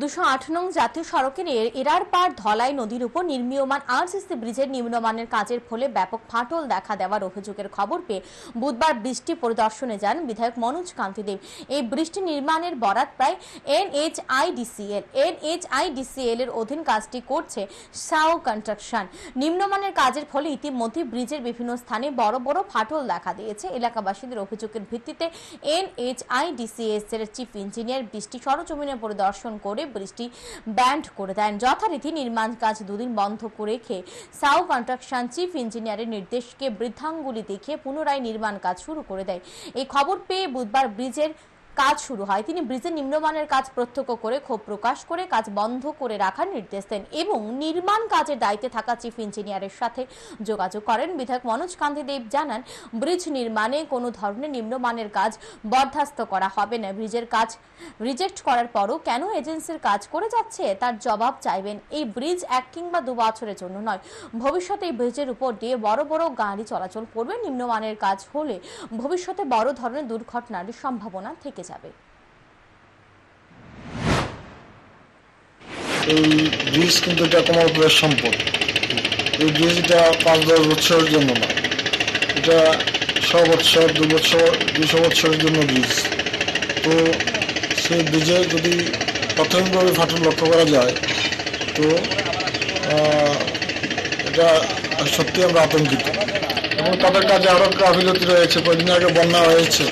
২০৮ নং জাতীয় সড়কের এরারপাড় ধলাই নদীর উপর নির্মীয়মান আরসিসি ব্রিজের নিম্নমানের কাজের ফলে ব্যাপক ফাটল দেখা দেওয়ার অভিযোগের খবর পেয়ে বুধবার বৃষ্টি পরিদর্শনে যান বিধায়ক মনোজ কান্তি দেব। এই বৃষ্টি নির্মাণের বরাত প্রায় এনএইচআইডিসিএল এর অধীন কাজটি করছে সাও কনস্ট্রাকশন। নিম্নমানের কাজের ফলে ইতিমধ্যে ব্রিজের বিভিন্ন স্থানে বড় বড় ফাটল দেখা দিয়েছে। এলাকাবাসীদের অভিযোগের ভিত্তিতে এনএইচআইডিসিএস এর চিফ ইঞ্জিনিয়ার বৃষ্টি সরজমিনে পরিদর্শন করে বৃষ্টি ব্যান্ড করে দেন। যথারীতি নির্মাণ কাজ দুদিন বন্ধ করে রেখে সাও কনস্ট্রাকশন চিফ ইঞ্জিনিয়ারের নির্দেশকে বৃদ্ধাঙ্গুলি দেখিয়ে পুনরায় নির্মাণ কাজ শুরু করে দেয়। এই খবর পেয়ে বুধবার ব্রিজের কাজ শুরু হয়। তিনি ব্রিজের নিম্নমানের কাজ প্রত্যক্ষ করে ক্ষোভ প্রকাশ করে কাজ বন্ধ করে রাখার নির্দেশ দেন এবং নির্মাণ কাজের দায়িত্বে থাকা চিফ ইঞ্জিনিয়ারের সাথে যোগাযোগ করেন। বিধায়ক মনোজ কান্তি দেব জানান, ব্রিজ নির্মাণে কোনো ধরনের নিম্নমানের কাজ বরখাস্ত করা হবে না। ব্রিজের কাজ রিজেক্ট করার পরও কেন এজেন্সির কাজ করে যাচ্ছে তার জবাব চাইবেন। এই ব্রিজ 1 কিংবা 2 বছরের জন্য নয়, ভবিষ্যতে এই ব্রিজের উপর দিয়ে বড় বড় গাড়ি চলাচল করবে। নিম্নমানের কাজ হলে ভবিষ্যতে বড় ধরনের দুর্ঘটনার সম্ভাবনা থেকে যাবে। এই ব্রিজ কিন্তু এটা কমলপুরের সম্পদ। এই ব্রিজটা 5-10 বছরের জন্য না, এটা 100 বছর, 2 বছর, 200 বছরের জন্য ব্রিজ। তো সেই ব্রিজে যদি প্রাথমিকভাবে ফাটল লক্ষ্য করা যায় তো এটা সত্যি আমরা আতঙ্কিত এবং তাদের কাজে আরও গাফিলতি রয়েছে। কয়েকদিন আগে বন্যা হয়েছে,